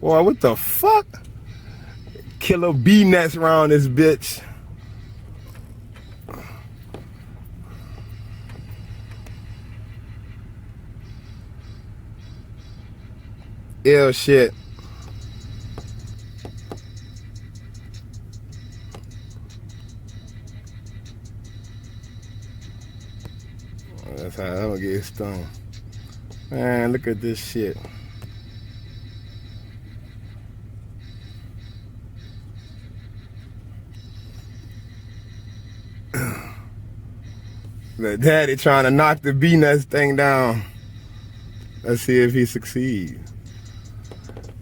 Boy, what the fuck? Killer bee nest around this bitch. Ill shit. That's how I'm gonna get stung. Man, look at this shit. The daddy trying to knock the bee nest thing down. Let's see if he succeeds.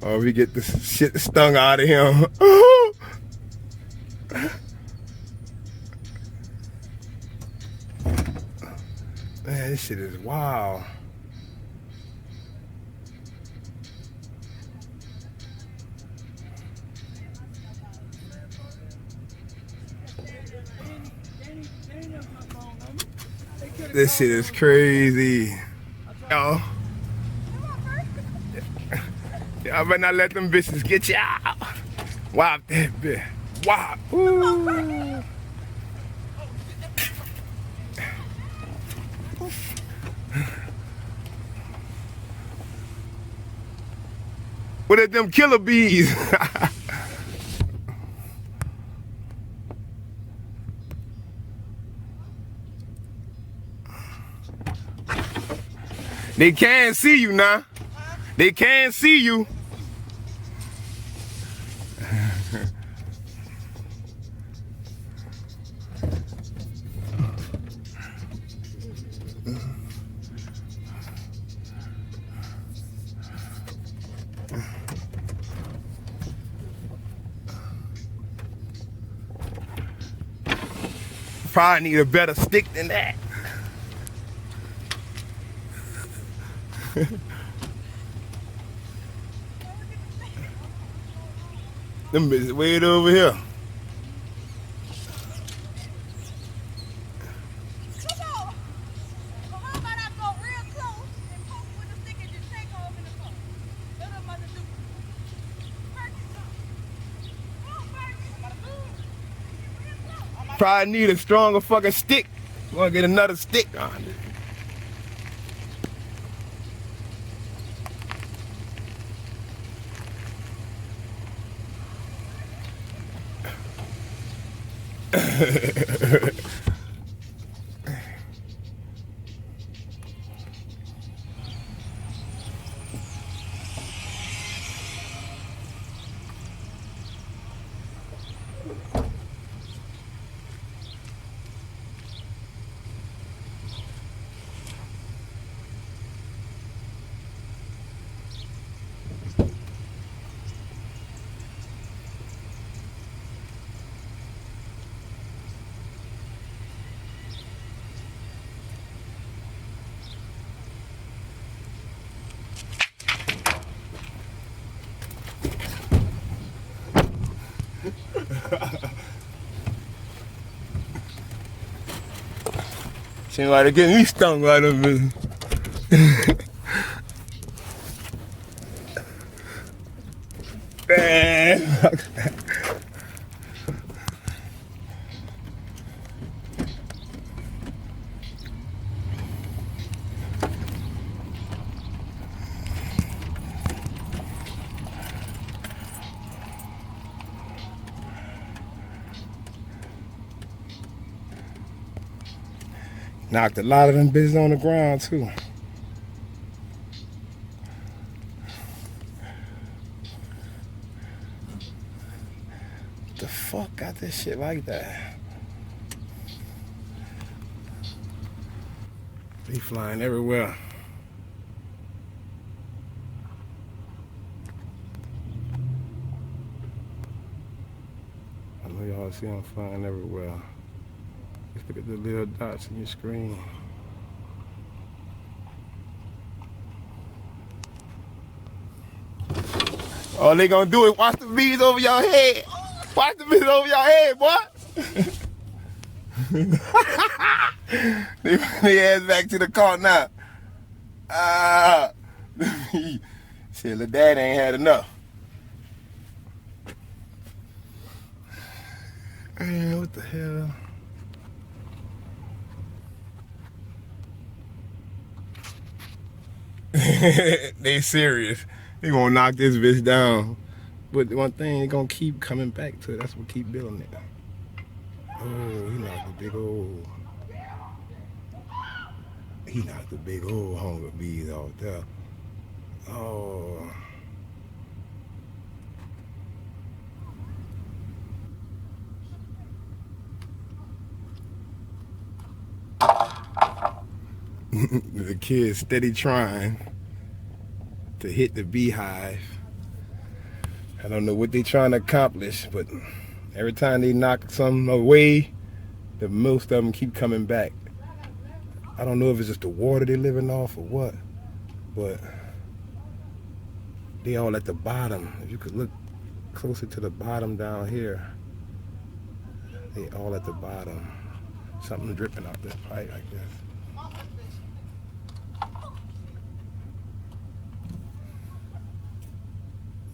Or if we get the shit stung out of him. Man, this shit is wild. This shit is crazy. Yo. Y'all better not let them bitches get you out. Wop that bitch. Wop. Ooh. What are them killer bees? They can't see you now. They can't see you. Probably need a better stick than that. Them bitches way over here. Probably need a stronger fucking stick. Wanna get another stick on it. Seems like they're getting me stung by them bitches. Man. Knocked a lot of them bitches on the ground too. What the fuck got this shit like that? They flying everywhere. I know y'all see them flying everywhere. Just look at the little dots on your screen. All they gonna do is watch the bees over your head. Watch the bees over your head, boy. They ass back to the car now. Shit, little daddy ain't had enough. Man, what the hell? They serious. They gonna knock this bitch down. But one thing, they gonna keep coming back to it. That's what keep building it. Oh, he knocked a big old. He knocked a big old hunger bees out there. Oh. The kid steady trying to hit the beehive. I don't know what they trying to accomplish, but every time they knock something away, the most of them keep coming back. I don't know if it's just the water they living off or what, but they all at the bottom. If you could look closer to the bottom down here, they all at the bottom. Something dripping out this pipe, I guess.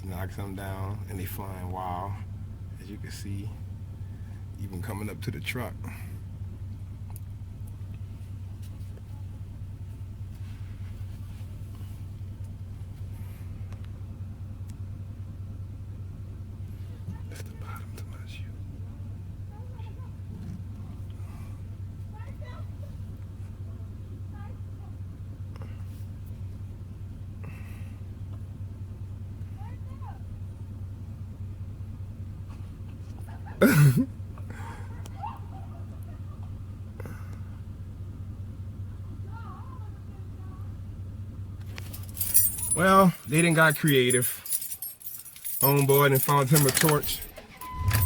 Knock some down and they flying wild, as you can see, even coming up to the truck. That's the bottom to my shoe. Well, they done got creative. Homeboy done found him a torch,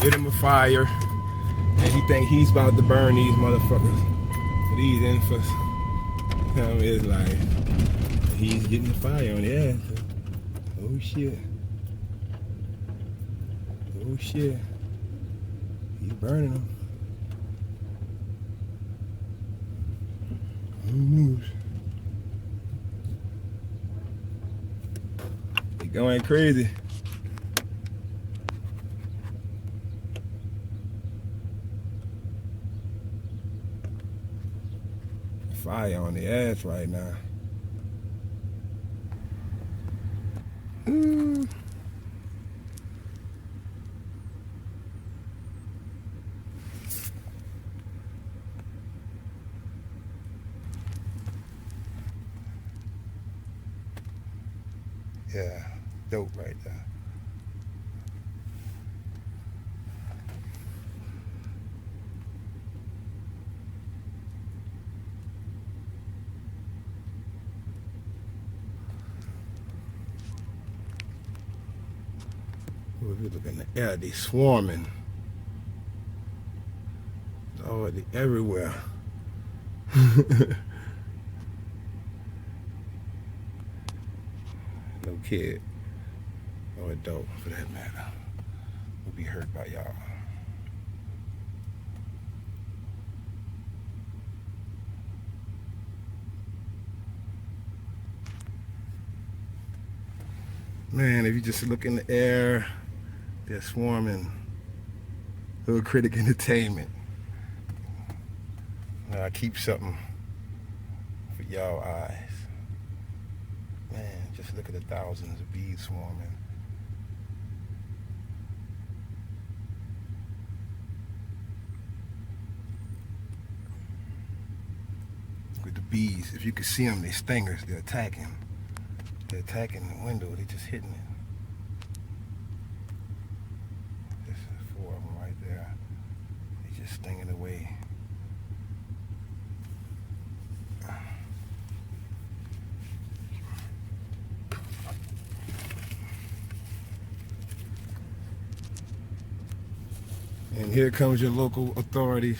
lit him a fire, and he think he's about to burn these motherfuckers. These infants. Come his life. He's getting the fire on the ass. Oh shit. Oh shit. He's burning them. Who knows? He going crazy. Fire on the ass right now. Yeah, dope right there. Well, if you look in the air, they swarming. Oh, they everywhere. No kid or adult, for that matter, will be hurt by y'all. Man, if you just look in the air, they're swarming. Hood Critic Entertainment. Now I keep something for y'all eyes. Man, just look at the thousands of bees swarming. With the bees, if you could see them, they stingers, they're attacking. They're attacking the window, they're just hitting it. There's 4 of them right there. They're just stinging away. And here comes your local authorities.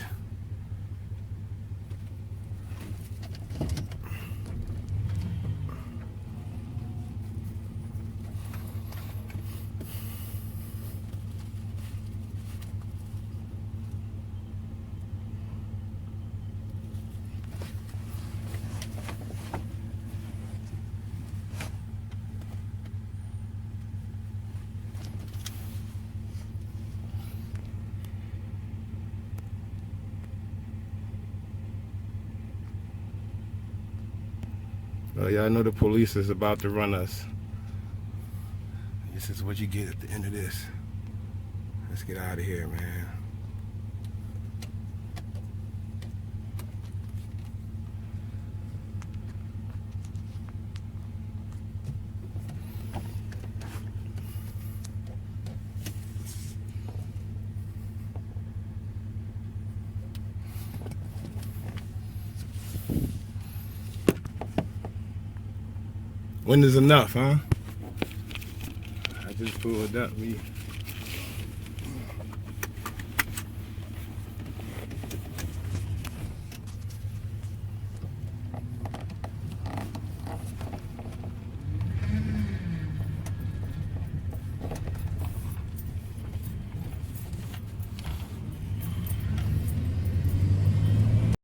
Well, y'all know the police is about to run us. This is what you get at the end of this. Let's get out of here, man. When is enough, huh? I just pulled up.